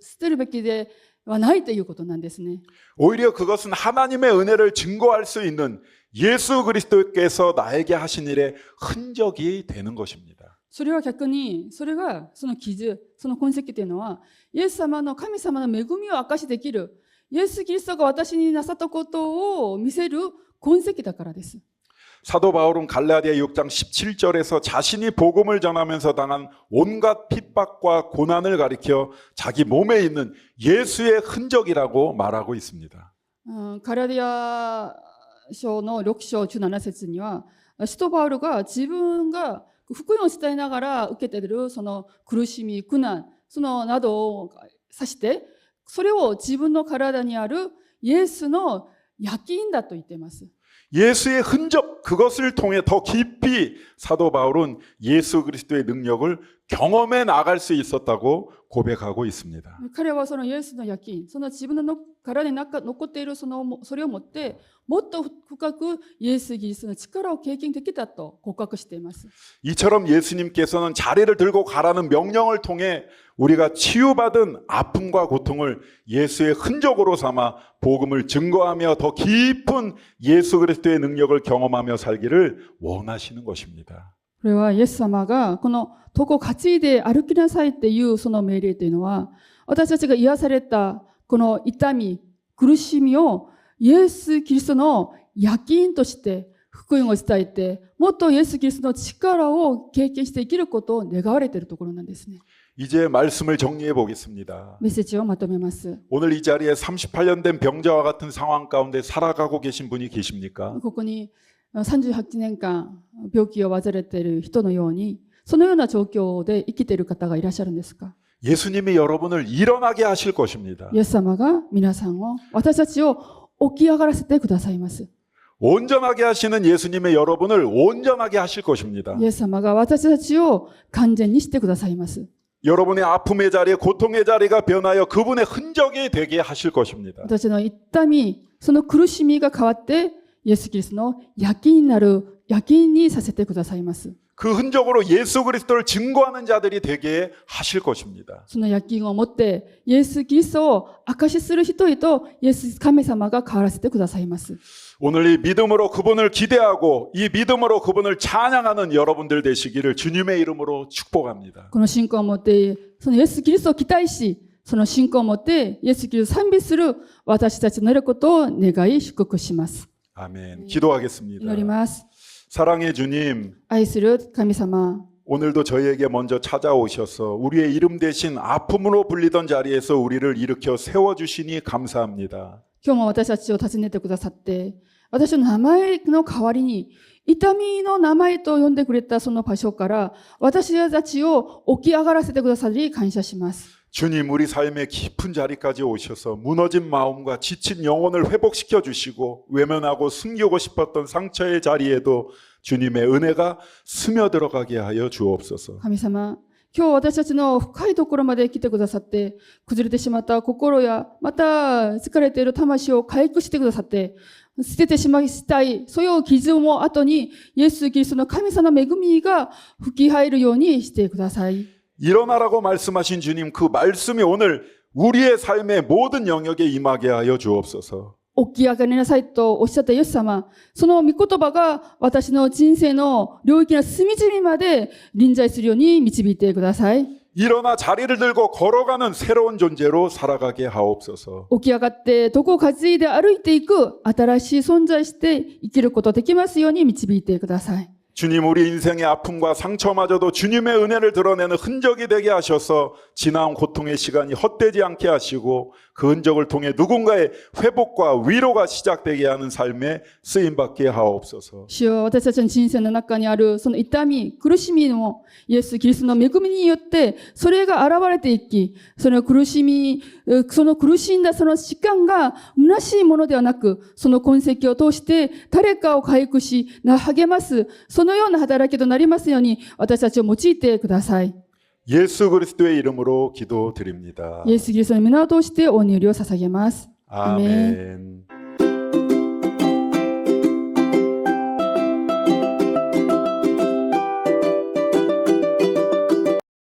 捨てるべきではないということなんですね。 오히려 그것은 하나님의 은혜를 증거할 수 있는 예수 그리스도께서 나에게 하신 일의 흔적이 되는 것입니다. それは逆にそれがその傷その痕跡というのはイエス様の神様の恵みを証しできるイエス・キリストが私になさったことを見せる痕跡だからです。 사도 바울은 갈라디아 6장 17절에서 자신이 복음을 전하면서 당한 온갖 핍박과 고난을 가리켜 자기 몸에 있는 예수의 흔적이라고 말하고 있습니다. ガラディア書の6章17節には使徒パウロが自分が福音を伝えながら受けているその苦しみ苦難そのなどを指してそれを自分の体にあるイエスの焼き印だと言っています。 예수의 흔적 그것을 통해 더 깊이 사도 바울은 예수 그리스도의 능력을 경험해 나갈 수 있었다고 고백하고 있습니다. 彼はそのイエスの焼き印、その自分の体に残っているそれを持ってもっと深くイエス・キリストの力を経験できたと告白しています。 이처럼 예수님께서는 자리를 들고 가라는 명령을 통해 우리가 치유받은 아픔과 고통을 예수의 흔적으로 삼아 복음을 증거하며 더 깊은 예수 그리스도의 능력을 경험하며 살기를 원하시는 것입니다. これはイエス様がこの床を担いで歩きなさいっていうその命令というのは私たちが癒されたこの痛み苦しみをイエス・キリストの焼き印として福音を伝えてもっとイエス・キリストの力を経験して生きることを願われているところなんですね。 이제 말씀을 정리해 보겠습니다. メッセージをまとめます。 오늘 이 자리에 38년 된 병자와 같은 상황 가운데 살아가고 계신 분이 계십니까? ここに38年間病気を患っている人のようにそのような状況で生きている方がいらっしゃるんですか？ 예수님이 여러분을 일어나게 하실 것입니다. イエス様が皆さんを私たちを起き上がらせてくださいます。 온전하게 하시는 예수님의 여러분을 온전하게 하실 것입니다. イエス様が私たちを完全にしてくださいます。 여러분의 아픔의 자리에 고통의 자리가 변하여 그분의 흔적이 되게 하실 것입니다. 私の痛みその苦しみが変わってイエス・キリストの焼きになる焼きにさせてくださいます。 그 흔적으로 예수 그리스도를 증거하는 자들이 되게 하실 것입니다. その焼き印を持ってイエス・キリストを証しする人へとイエス神様が変わらせてくださいます。 오늘 이 믿음으로 그분을 기대하고 이 믿음으로 그분을 찬양하는 여러분들 되시기를 주님의 이름으로 축복합니다. この信仰を持ってそのイエス・キリストを期待しその信仰を持ってイエス・キリストを賛美する私たちのなることを願い祝福します。 아멘. 기도하겠습니다. 祈ります。 사랑의 주님, 愛する神様 오늘도 저희에게 먼저 찾아오셔서 우리의 이름 대신 아픔으로 불리던 자리에서 우리를 일으켜 세워주시니 감사합니다. 今日も私たちを訪ねてくださって私の名前の代わりに痛みの名前と呼んでくれたその場所から私たちを起き上がらせてくださり感謝します。 주님, 우리 삶의 깊은 자리까지 오셔서 무너진 마음과 지친 영혼을 회복시켜 주시고 외면하고 숨기고 싶었던 상처의 자리에도 주님의 은혜가 스며들어가게 하여 주옵소서. 神様、今日私たちの深いところまで来てくださって崩れてしまった心やまた疲れている魂を回復してくださって捨ててしまいたいそういう傷も後にイエス・キリストの神様の恵みが吹き入るようにしてください。 일어나라고 말씀하신 주님, 그 말씀이 오늘 우리의 삶의 모든 영역에 임하게 하여 주옵소서. 起き上がりなさいとおっしゃったイエス様、その御言葉が私の人生の領域の隅々まで臨在するように導いてください。 일어나 자리를 들고 걸어가는 새로운 존재로 살아가게 하옵소서. 起き上がってどこを担いで歩いていく新しい存在して生きることできますように導いてください。 주님 우리 인생의 아픔과 상처마저도 주님의 은혜를 드러내는 흔적이 되게 하셔서 지나온 고통의 시간이 헛되지 않게 하시고 그 흔적을 통해 누군가의 회복과 위로가 시작되게 하는 삶에 쓰임받게 하옵소서. 主よ、私たちの人生の中にあるその痛み、苦しみもイエス・キリストの恵みによってそれが現れていき、その苦しみ、その苦しんだその時間が虚しいものではなく、その痕跡を通して誰かを回復し、励ます、そのような働きとなりますように私たちを用いてください。 예수 그리스도의 이름으로 기도드립니다. イエス・キリストの皆を通してお祈りを捧げます。 아멘.